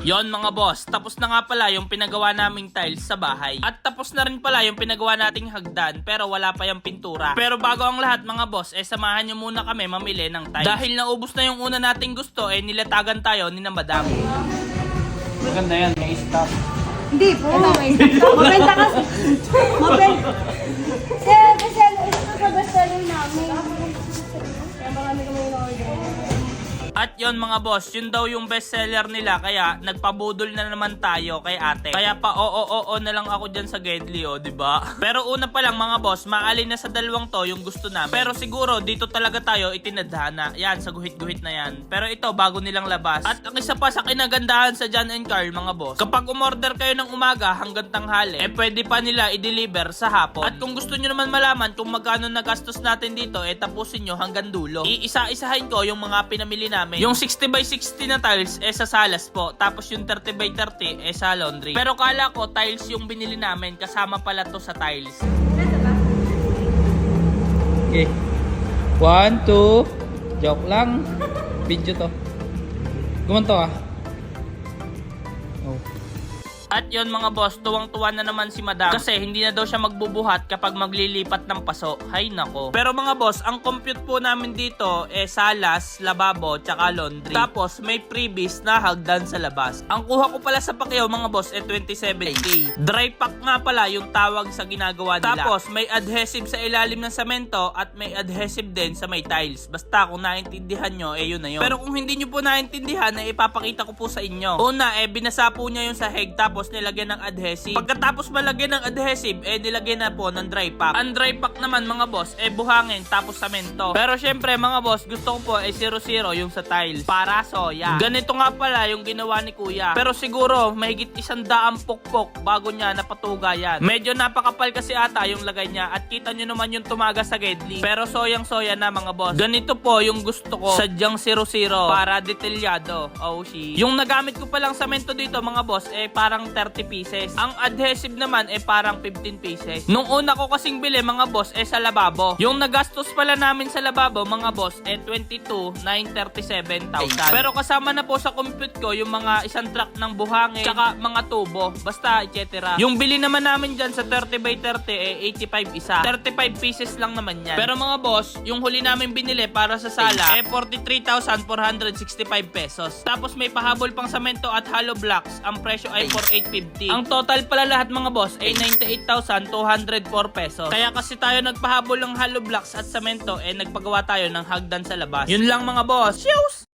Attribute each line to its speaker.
Speaker 1: Yon mga boss, tapos na nga pala yung pinagawa naming tiles sa bahay. At tapos na rin pala yung pinagawa nating hagdan, pero wala pa yung pintura. Pero bago ang lahat mga boss, samahan nyo muna kami mamili ng tiles. Dahil naubos na yung una nating gusto, nilatagan tayo ni na madam. Maganda yan, may stop.
Speaker 2: Hindi po. Mabenta kasi. Mabenta. Kasi ito sa bestseller namin. Kaya marami kami in-order.
Speaker 1: At yon mga boss, yun daw yung bestseller nila, kaya nagpabudol na naman tayo kay ate. Kaya pa oo na lang ako dyan sa Gedli, diba? Pero una pa lang mga boss, maalin na sa dalawang to yung gusto namin. Pero siguro dito talaga tayo itinadhana. Yan, sa guhit-guhit na yan. Pero ito, bago nilang labas. At ang isa pa sa kinagandahan sa John and Carl mga boss, kapag umorder kayo ng umaga hanggang tanghali, pwede pa nila i-deliver sa hapon. At kung gusto nyo naman malaman kung magkano nagastos natin dito, tapusin nyo hanggang dulo. Iisa-isahin ko yung mga pinamili namin. Yung 60 by 60 na tiles sa salas po. Tapos yung 30 by 30 sa laundry. Pero kala ko tiles yung binili namin, kasama pala to sa tiles. Okay. 1, 2. Joke lang. Video to. Gumanto ah. Oh. At yon mga boss, tuwang-tuwa na naman si madam kasi hindi na daw siya magbubuhat kapag maglilipat ng paso. Hay nako. Pero mga boss, ang compute po namin dito salas, lababo, tsaka laundry. Tapos may freebies na hagdan sa labas. Ang kuha ko pala sa Pacquiao mga boss 27k. Dry pack nga pala yung tawag sa ginagawa nila. Tapos may adhesive sa ilalim ng semento at may adhesive din sa may tiles. Basta kung naintindihan nyo, yun na yun. Pero kung hindi nyo po naintindihan, ipapakita ko po sa inyo. Una, binasa po niya yung sahig tapos nilagyan ng adhesive. Pagkatapos malagyan ng adhesive, nilagyan na po ng dry pack. Ang dry pack naman mga boss, buhangin tapos semento. Pero syempre mga boss, gusto ko po 0-0 yung sa tiles para soya. Ganito nga pala yung ginawa ni kuya. Pero siguro mahigit 100 pokpok bago niya napatuga yan. Medyo napakapal kasi ata yung lagay niya at kita nyo naman yung tumaga sa Gedli. Pero soyang soya na mga boss. Ganito po yung gusto ko, sadyang 0-0 para detalyado. Oh shit. Yung nagamit ko palang semento dito mga boss, parang 30 pieces. Ang adhesive naman parang 15 pieces. Nung una ko kasing bili mga boss sa lababo. Yung nagastos pala namin sa lababo mga boss 22,937,000. Pero kasama na po sa compute ko yung mga isang truck ng buhangin tsaka mga tubo. Basta etc. Yung bili naman namin dyan sa 30 by 30 85 isa. 35 pieces lang naman yan. Pero mga boss, yung huli namin binili para sa sala 43,465 pesos. Tapos may pahabol pang semento at hollow blocks. Ang presyo ay 4,850. Ang total pala lahat mga boss ay 98,204 pesos. Kaya kasi tayo nagpahabol ng hollow blocks at semento nagpagawa tayo ng hagdan sa labas. Yun lang mga boss. Cheers!